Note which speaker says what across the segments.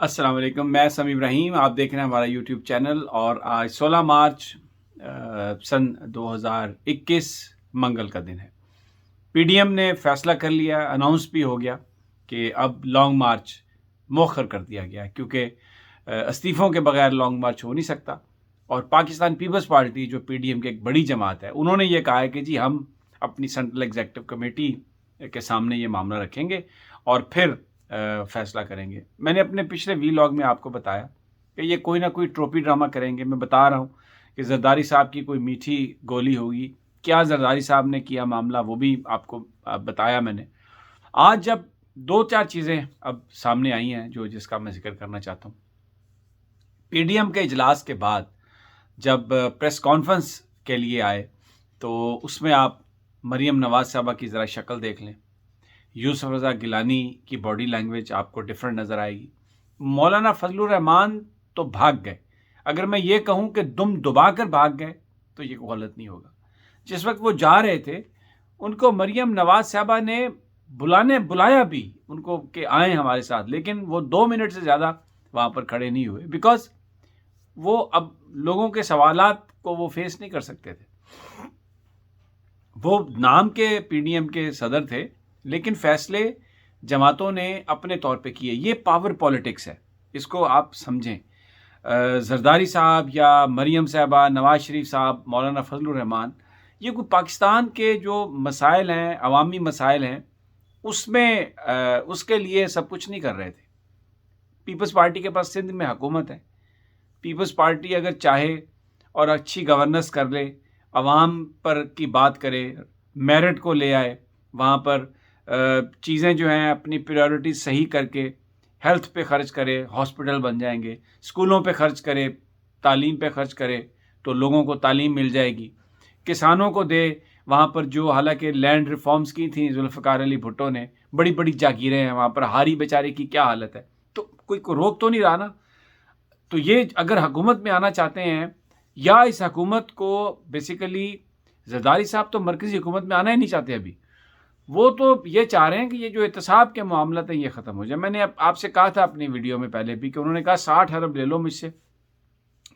Speaker 1: السلام علیکم، میں سمیع ابراہیم، آپ دیکھ رہے ہیں ہمارا یوٹیوب چینل۔ اور آج 16 مارچ سن 2021 منگل کا دن ہے۔ پی ڈی ایم نے فیصلہ کر لیا، اناؤنس بھی ہو گیا کہ اب لانگ مارچ مؤخر کر دیا گیا ہے، کیونکہ استعفوں کے بغیر لانگ مارچ ہو نہیں سکتا۔ اور پاکستان پیپلز پارٹی جو پی ڈی ایم کی ایک بڑی جماعت ہے، انہوں نے یہ کہا ہے کہ جی ہم اپنی سینٹرل ایگزیکٹو کمیٹی کے سامنے یہ معاملہ رکھیں گے اور پھر فیصلہ کریں گے۔ میں نے اپنے پچھلے ویلاگ میں آپ کو بتایا کہ یہ کوئی نہ کوئی ٹروپی ڈرامہ کریں گے۔ میں بتا رہا ہوں کہ زرداری صاحب کی کوئی میٹھی گولی ہوگی، کیا زرداری صاحب نے کیا معاملہ وہ بھی آپ کو بتایا میں نے۔ آج جب دو چار چیزیں اب سامنے آئی ہیں جس کا میں ذکر کرنا چاہتا ہوں۔ پی ڈی ایم کے اجلاس کے بعد جب پریس کانفرنس کے لیے آئے تو اس میں آپ مریم نواز صاحبہ کی ذرا شکل دیکھ لیں، یوسف رضا گیلانی کی باڈی لینگویج آپ کو ڈیفرنٹ نظر آئے گی۔ مولانا فضل الرحمان تو بھاگ گئے۔ اگر میں یہ کہوں کہ دم دبا کر بھاگ گئے تو یہ غلط نہیں ہوگا۔ جس وقت وہ جا رہے تھے ان کو مریم نواز صاحبہ نے بلایا بھی ان کو کہ آئیں ہمارے ساتھ، لیکن وہ 2 منٹ سے زیادہ وہاں پر کھڑے نہیں ہوئے، بیکاز وہ اب لوگوں کے سوالات کو وہ فیس نہیں کر سکتے تھے۔ وہ نام کے پی ڈی ایم کے صدر تھے، لیکن فیصلے جماعتوں نے اپنے طور پہ کیے۔ یہ پاور پالیٹکس ہے، اس کو آپ سمجھیں۔ زرداری صاحب یا مریم صاحبہ، نواز شریف صاحب، مولانا فضل الرحمان، یہ کوئی پاکستان کے جو مسائل ہیں، عوامی مسائل ہیں، اس کے لیے سب کچھ نہیں کر رہے تھے۔ پیپلز پارٹی کے پاس سندھ میں حکومت ہے۔ پیپلز پارٹی اگر چاہے اور اچھی گورننس کر لے، عوام پر کی بات کرے، میرٹ کو لے آئے، وہاں پر چیزیں جو ہیں اپنی پریورٹیز صحیح کر کے ہیلتھ پہ خرچ کرے، ہاسپٹل بن جائیں گے، اسکولوں پہ خرچ کرے، تعلیم پہ خرچ کرے تو لوگوں کو تعلیم مل جائے گی، کسانوں کو دے۔ وہاں پر جو حالانکہ لینڈ ریفارمز کی تھیں ذوالفقار علی بھٹو نے، بڑی بڑی جاگیریں ہیں وہاں پر، ہاری بیچارے کی کیا حالت ہے، تو کوئی روک تو نہیں رہا نا۔ تو یہ اگر حکومت میں آنا چاہتے ہیں، یا اس حکومت کو بیسیکلی زرداری صاحب تو مرکزی حکومت میں آنا ہی نہیں چاہتے ابھی، وہ تو یہ چاہ رہے ہیں کہ یہ جو احتساب کے معاملات ہیں یہ ختم ہو جائے۔ میں نے آپ سے کہا تھا اپنی ویڈیو میں پہلے بھی کہ انہوں نے کہا 60 ارب لے لو مجھ سے،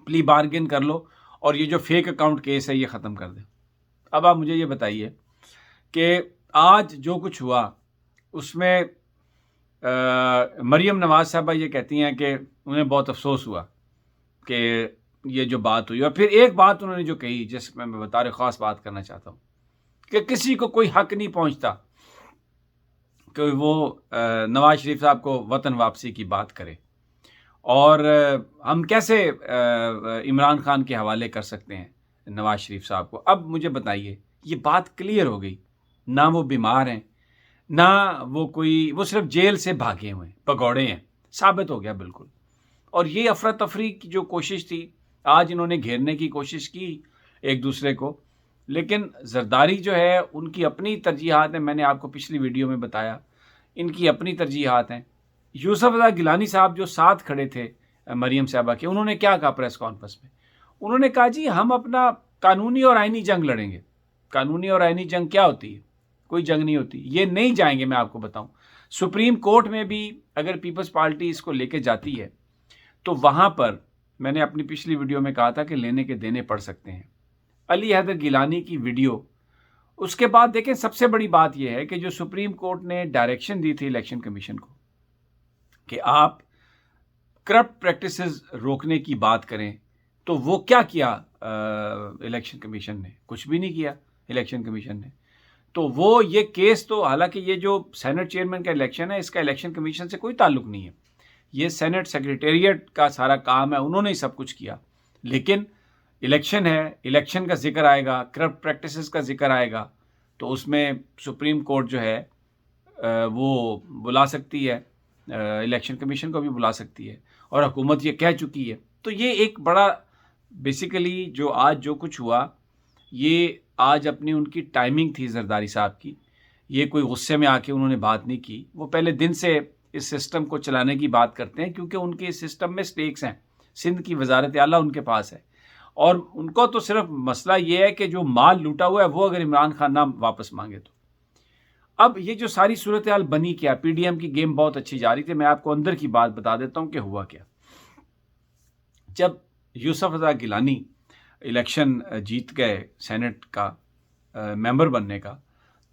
Speaker 1: پلی بارگن کر لو، اور یہ جو فیک اکاؤنٹ کیس ہے یہ ختم کر دیں۔ اب آپ مجھے یہ بتائیے کہ آج جو کچھ ہوا اس میں مریم نواز صاحبہ یہ کہتی ہیں کہ انہیں بہت افسوس ہوا کہ یہ جو بات ہوئی، اور پھر ایک بات انہوں نے جو کہی جس میں بطور خاص بات کرنا چاہتا ہوں کہ کسی کو کوئی حق نہیں پہنچتا کہ وہ نواز شریف صاحب کو وطن واپسی کی بات کرے، اور ہم کیسے عمران خان کے حوالے کر سکتے ہیں نواز شریف صاحب کو۔ اب مجھے بتائیے، یہ بات کلیئر ہو گئی، نہ وہ بیمار ہیں، نہ وہ صرف جیل سے بھاگے ہوئے ہیں، پگوڑے ہیں، ثابت ہو گیا بالکل۔ اور یہ افراتفری کی جو کوشش تھی، آج انہوں نے گھیرنے کی کوشش کی ایک دوسرے کو، لیکن زرداری جو ہے ان کی اپنی ترجیحات ہیں۔ میں نے آپ کو پچھلی ویڈیو میں بتایا ان کی اپنی ترجیحات ہیں۔ یوسف رضا گیلانی صاحب جو ساتھ کھڑے تھے مریم صاحبہ کے، انہوں نے کیا کہا پریس کانفرنس میں؟ انہوں نے کہا جی ہم اپنا قانونی اور آئینی جنگ لڑیں گے۔ قانونی اور آئینی جنگ کیا ہوتی ہے؟ کوئی جنگ نہیں ہوتی، یہ نہیں جائیں گے۔ میں آپ کو بتاؤں، سپریم کورٹ میں بھی اگر پیپلز پارٹی اس کو لے کے جاتی ہے تو وہاں پر میں نے اپنی پچھلی ویڈیو میں کہا تھا کہ لینے کے دینے پڑ سکتے ہیں۔ علی حیدر گیلانی کی ویڈیو، اس کے بعد دیکھیں سب سے بڑی بات یہ ہے کہ جو سپریم کورٹ نے ڈائریکشن دی تھی الیکشن کمیشن کو کہ آپ کرپٹ پریکٹسز روکنے کی بات کریں، تو وہ کیا الیکشن کمیشن نے؟ کچھ بھی نہیں کیا الیکشن کمیشن نے۔ تو وہ یہ کیس تو، حالانکہ یہ جو سینٹ چیئرمین کا الیکشن ہے اس کا الیکشن کمیشن سے کوئی تعلق نہیں ہے، یہ سینٹ سیکریٹریٹ کا سارا کام ہے، انہوں نے ہی سب کچھ کیا، لیکن الیکشن ہے، الیکشن کا ذکر آئے گا، کرپٹ پریکٹسز کا ذکر آئے گا، تو اس میں سپریم کورٹ جو ہے وہ بلا سکتی ہے، الیکشن کمیشن کو بھی بلا سکتی ہے، اور حکومت یہ کہہ چکی ہے۔ تو یہ ایک بڑا بیسیکلی جو آج جو کچھ ہوا، یہ آج اپنی ان کی ٹائمنگ تھی زرداری صاحب کی، یہ کوئی غصے میں آ کے انہوں نے بات نہیں کی۔ وہ پہلے دن سے اس سسٹم کو چلانے کی بات کرتے ہیں، کیونکہ ان کے اس سسٹم میں سٹیکس ہیں، سندھ کی وزارت اعلیٰ ان کے پاس ہے، اور ان کو تو صرف مسئلہ یہ ہے کہ جو مال لوٹا ہوا ہے وہ اگر عمران خان نہ واپس مانگے تو۔ اب یہ جو ساری صورتحال بنی کیا، پی ڈی ایم کی گیم بہت اچھی جا رہی تھی. میں آپ کو اندر کی بات بتا دیتا ہوں کہ ہوا کیا. جب یوسف رضا گیلانی الیکشن جیت گئے سینٹ کا ممبر بننے کا،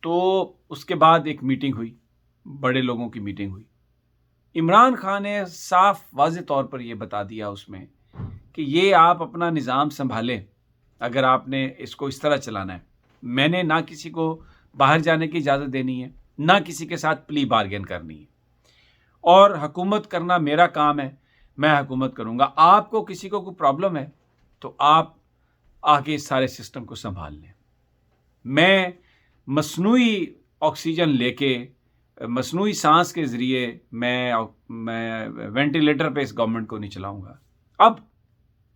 Speaker 1: تو اس کے بعد ایک میٹنگ ہوئی، بڑے لوگوں کی میٹنگ ہوئی. عمران خان نے صاف واضح طور پر یہ بتا دیا اس میں کہ یہ آپ اپنا نظام سنبھالیں اگر آپ نے اس کو اس طرح چلانا ہے. میں نے نہ کسی کو باہر جانے کی اجازت دینی ہے، نہ کسی کے ساتھ پلی بارگین کرنی ہے، اور حکومت کرنا میرا کام ہے، میں حکومت کروں گا. آپ کو کسی کو کوئی پرابلم ہے تو آپ آگے اس سارے سسٹم کو سنبھال لیں. میں مصنوعی آکسیجن لے کے، مصنوعی سانس کے ذریعے میں وینٹیلیٹر پہ اس گورنمنٹ کو نہیں چلاؤں گا. اب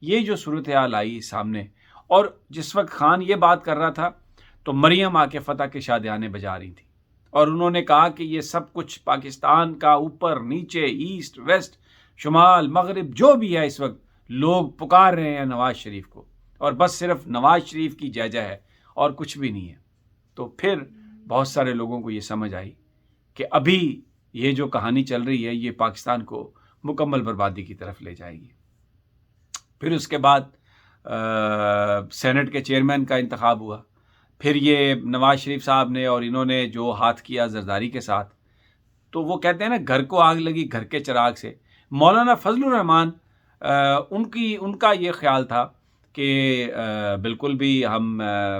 Speaker 1: یہ جو صورتحال آئی سامنے، اور جس وقت خان یہ بات کر رہا تھا تو مریم آ کے فتح کے شادیانے بجا رہی تھی، اور انہوں نے کہا کہ یہ سب کچھ پاکستان کا اوپر نیچے، ایسٹ ویسٹ، شمال مغرب جو بھی ہے، اس وقت لوگ پکار رہے ہیں نواز شریف کو، اور بس صرف نواز شریف کی جہ ہے اور کچھ بھی نہیں ہے. تو پھر بہت سارے لوگوں کو یہ سمجھ آئی کہ ابھی یہ جو کہانی چل رہی ہے یہ پاکستان کو مکمل بربادی کی طرف لے جائے گی. پھر اس کے بعد سینٹ کے چیئرمین کا انتخاب ہوا. پھر یہ نواز شریف صاحب نے اور انہوں نے جو ہاتھ کیا زرداری کے ساتھ، تو وہ کہتے ہیں نا گھر کو آگ لگی گھر کے چراغ سے. مولانا فضل الرحمان ان کا یہ خیال تھا کہ بالکل بھی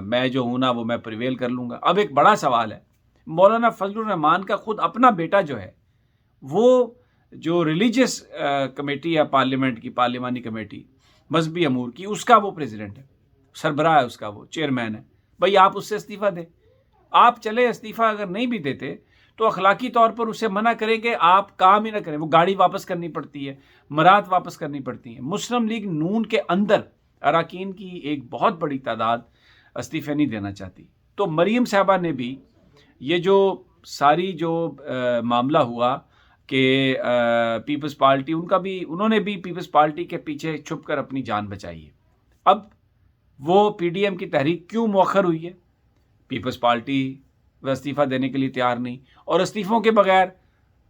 Speaker 1: میں جو ہوں نا وہ میں پریویل کر لوں گا. اب ایک بڑا سوال ہے، مولانا فضل الرحمان کا خود اپنا بیٹا جو ہے، وہ جو ریلیجیس کمیٹی ہے پارلیمنٹ کی، پارلیمانی کمیٹی مذہبی امور کی، اس کا وہ پریزیڈنٹ ہے، سربراہ ہے اس کا، وہ چیئرمین ہے. بھائی آپ اس سے استعفیٰ دیں. آپ چلے استعفیٰ اگر نہیں بھی دیتے تو اخلاقی طور پر اسے منع کریں کہ آپ کام ہی نہ کریں. وہ گاڑی واپس کرنی پڑتی ہے، مراد واپس کرنی پڑتی ہیں. مسلم لیگ نون کے اندر اراکین کی ایک بہت بڑی تعداد استعفے نہیں دینا چاہتی. تو مریم صاحبہ نے بھی یہ جو ساری جو معاملہ ہوا کہ پیپلز پارٹی، انہوں نے بھی پیپلز پارٹی کے پیچھے چھپ کر اپنی جان بچائی ہے. اب وہ پی ڈی ایم کی تحریک کیوں مؤخر ہوئی ہے؟ پیپلز پارٹی استعفیٰ دینے کے لیے تیار نہیں، اور استعفوں کے بغیر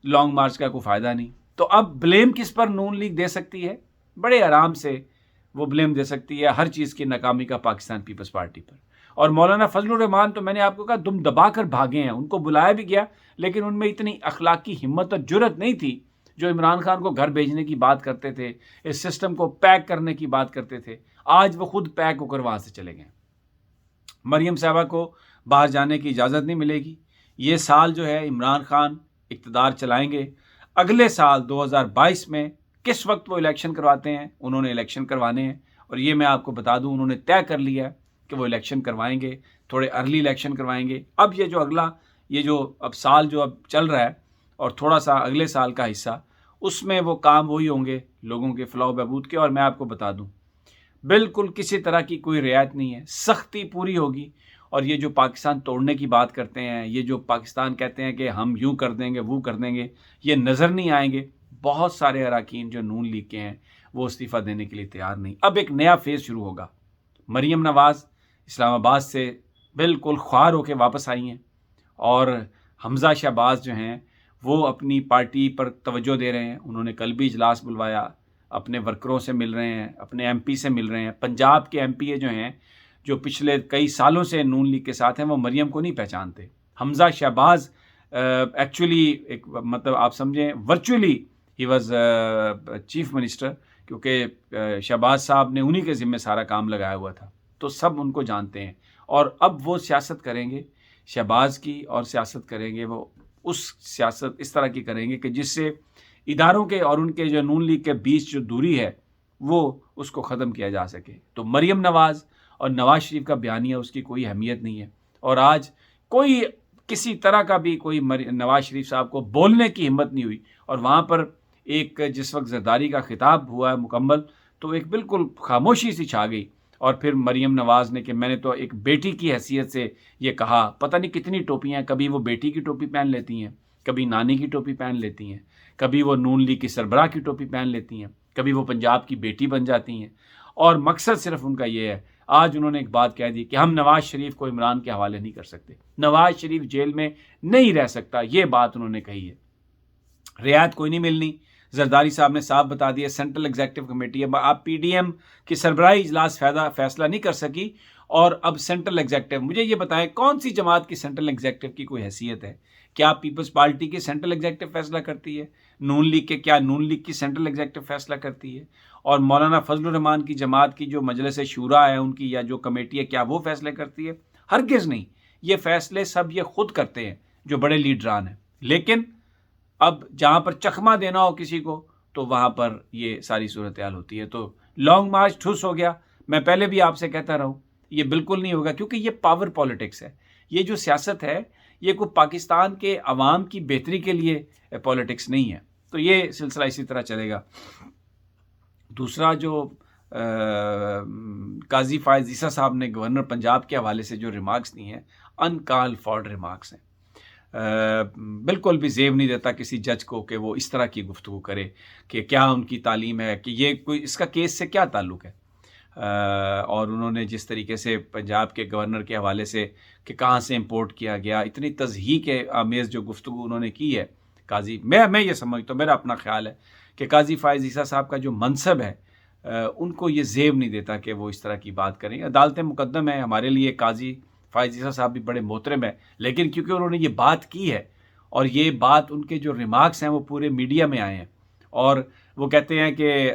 Speaker 1: لانگ مارچ کا کوئی فائدہ نہیں. تو اب بلیم کس پر نون لیگ دے سکتی ہے؟ بڑے آرام سے وہ بلیم دے سکتی ہے ہر چیز کی ناکامی کا پاکستان پیپلز پارٹی پر. اور مولانا فضل الرحمان تو میں نے آپ کو کہا دم دبا کر بھاگے ہیں. ان کو بلایا بھی گیا لیکن ان میں اتنی اخلاقی ہمت اور جرت نہیں تھی جو عمران خان کو گھر بھیجنے کی بات کرتے تھے، اس سسٹم کو پیک کرنے کی بات کرتے تھے. آج وہ خود پیک ہو کر وہاں سے چلے گئے. مریم صاحبہ کو باہر جانے کی اجازت نہیں ملے گی. یہ سال جو ہے عمران خان اقتدار چلائیں گے. اگلے سال 2022 میں کس وقت وہ الیکشن کرواتے ہیں؟ انہوں نے الیکشن کروانے ہیں، اور یہ میں آپ کو بتا دوں انہوں نے طے کر لیا ہے کہ وہ الیکشن کروائیں گے، تھوڑے ارلی الیکشن کروائیں گے. اب یہ جو اگلا اب سال جو اب چل رہا ہے اور تھوڑا سا اگلے سال کا حصہ، اس میں وہ کام وہی ہوں گے لوگوں کے فلاح و بہبود کے. اور میں آپ کو بتا دوں بالکل کسی طرح کی کوئی رعایت نہیں ہے، سختی پوری ہوگی. اور یہ جو پاکستان توڑنے کی بات کرتے ہیں، یہ جو پاکستان کہتے ہیں کہ ہم یوں کر دیں گے وہ کر دیں گے، یہ نظر نہیں آئیں گے. بہت سارے اراکین جو نون لیگ کے ہیں وہ استعفیٰ دینے کے لیے تیار نہیں. اب ایک نیا فیز شروع ہوگا. مریم نواز اسلام آباد سے بالکل خوار ہو کے واپس آئی ہیں، اور حمزہ شہباز جو ہیں وہ اپنی پارٹی پر توجہ دے رہے ہیں. انہوں نے کل بھی اجلاس بلوایا، اپنے ورکروں سے مل رہے ہیں، اپنے ایم پی سے مل رہے ہیں. پنجاب کے ایم پی اے جو ہیں جو پچھلے کئی سالوں سے نون لیگ کے ساتھ ہیں، وہ مریم کو نہیں پہچانتے. حمزہ شہباز ایکچولی ایک مطلب آپ سمجھیں virtually he was chief minister, کیونکہ شہباز صاحب نے انہی کے ذمہ سارا کام لگایا ہوا تھا، تو سب ان کو جانتے ہیں. اور اب وہ سیاست کریں گے شہباز کی، اور سیاست کریں گے وہ سیاست اس طرح کی کریں گے کہ جس سے اداروں کے اور ان کے جو نون لیگ کے بیچ جو دوری ہے وہ اس کو ختم کیا جا سکے. تو مریم نواز اور نواز شریف کا بیانیہ اس کی کوئی اہمیت نہیں ہے. اور آج کوئی کسی طرح کا بھی کوئی نواز شریف صاحب کو بولنے کی ہمت نہیں ہوئی. اور وہاں پر ایک جس وقت زرداری کا خطاب ہوا ہے مکمل، تو ایک بالکل خاموشی سی چھا گئی. اور پھر مریم نواز نے کہ میں نے تو ایک بیٹی کی حیثیت سے یہ کہا، پتہ نہیں کتنی ٹوپیاں، کبھی وہ بیٹی کی ٹوپی پہن لیتی ہیں، کبھی نانی کی ٹوپی پہن لیتی ہیں، کبھی وہ نون لیگ کی سربراہ کی ٹوپی پہن لیتی ہیں، کبھی وہ پنجاب کی بیٹی بن جاتی ہیں. اور مقصد صرف ان کا یہ ہے آج انہوں نے ایک بات کہہ دی کہ ہم نواز شریف کو عمران کے حوالے نہیں کر سکتے، نواز شریف جیل میں نہیں رہ سکتا، یہ بات انہوں نے کہی ہے۔ رعایت کوئی نہیں ملنی، زرداری صاحب نے صاف بتا دیا، سینٹرل ایگزیکٹو کمیٹی، اب آپ پی ڈی ایم کی سربراہی اجلاس فیصلہ نہیں کر سکی، اور اب سینٹرل ایگزیکٹو، مجھے یہ بتائیں کون سی جماعت کی سینٹرل ایگزیکٹو کی کوئی حیثیت ہے؟ کیا پیپلز پارٹی کی سینٹرل ایگزیکٹو فیصلہ کرتی ہے؟ نون لیگ کے، کیا نون لیگ کی سینٹرل ایگزیکٹو فیصلہ کرتی ہے؟ اور مولانا فضل الرحمان کی جماعت کی جو مجلس شورا ہے ان کی، یا جو کمیٹی ہے، کیا وہ فیصلے کرتی ہے؟ ہرگز نہیں، یہ فیصلے سب یہ خود کرتے ہیں جو بڑے لیڈران ہیں۔ لیکن اب جہاں پر چکمہ دینا ہو کسی کو تو وہاں پر یہ ساری صورتحال ہوتی ہے۔ تو لانگ مارچ ٹھوس ہو گیا، میں پہلے بھی آپ سے کہتا رہا ہوں، یہ بالکل نہیں ہوگا، کیونکہ یہ پاور پالیٹکس ہے، یہ جو سیاست ہے یہ کوئی پاکستان کے عوام کی بہتری کے لیے پالیٹکس نہیں ہے۔ تو یہ سلسلہ اسی طرح چلے گا۔ دوسرا جو قاضی فائز عیسیٰ صاحب نے گورنر پنجاب کے حوالے سے جو ریمارکس دی ہیں، ان کال فار ریمارکس ہیں، بالکل بھی زیب نہیں دیتا کسی جج کو کہ وہ اس طرح کی گفتگو کرے کہ کیا ان کی تعلیم ہے، کہ یہ کوئی اس کا کیس سے کیا تعلق ہے۔ اور انہوں نے جس طریقے سے پنجاب کے گورنر کے حوالے سے کہ کہاں سے امپورٹ کیا گیا، اتنی تضحیق آمیز جو گفتگو انہوں نے کی ہے قاضی، میں یہ سمجھتا ہوں، میرا اپنا خیال ہے کہ قاضی فائز عیسیٰ صاحب کا جو منصب ہے ان کو یہ زیب نہیں دیتا کہ وہ اس طرح کی بات کریں۔ عدالت مقدم ہے ہمارے لیے، قاضی فائز عیسیٰ صاحب بھی بڑے محترم ہیں، لیکن کیونکہ انہوں نے یہ بات کی ہے اور یہ بات ان کے جو ریمارکس ہیں وہ پورے میڈیا میں آئے ہیں، اور وہ کہتے ہیں کہ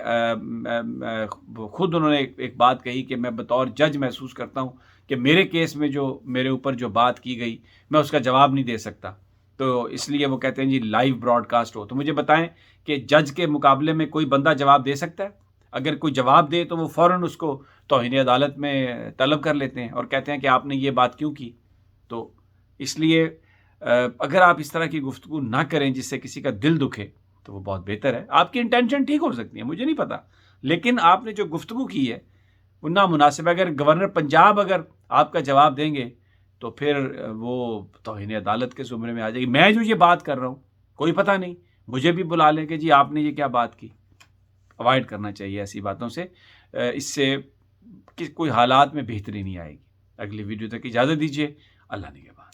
Speaker 1: خود انہوں نے ایک بات کہی کہ میں بطور جج محسوس کرتا ہوں کہ میرے کیس میں جو میرے اوپر جو بات کی گئی میں اس کا جواب نہیں دے سکتا، تو اس لیے وہ کہتے ہیں جی لائیو براڈ کاسٹ ہو۔ تو مجھے بتائیں کہ جج کے مقابلے میں کوئی بندہ جواب دے سکتا ہے؟ اگر کوئی جواب دے تو وہ فوراً اس کو توہین عدالت میں طلب کر لیتے ہیں اور کہتے ہیں کہ آپ نے یہ بات کیوں کی۔ تو اس لیے اگر آپ اس طرح کی گفتگو نہ کریں جس سے کسی کا دل دکھے تو وہ بہت بہتر ہے۔ آپ کی انٹینشن ٹھیک ہو سکتی ہے، مجھے نہیں پتا، لیکن آپ نے جو گفتگو کی ہے وہ نامناسب ہے۔ اگر گورنر پنجاب اگر آپ کا جواب دیں گے تو پھر وہ توہین عدالت کے زمرے میں آ جائے گی۔ میں جو یہ بات کر رہا ہوں کوئی پتہ نہیں، مجھے بھی بلا لیں کہ جی آپ نے یہ کیا بات کی۔ اوائڈ کرنا چاہیے ایسی باتوں سے، اس سے کوئی حالات میں بہتری نہیں آئے گی۔ اگلی ویڈیو تک اجازت دیجیے، اللہ نگہبان۔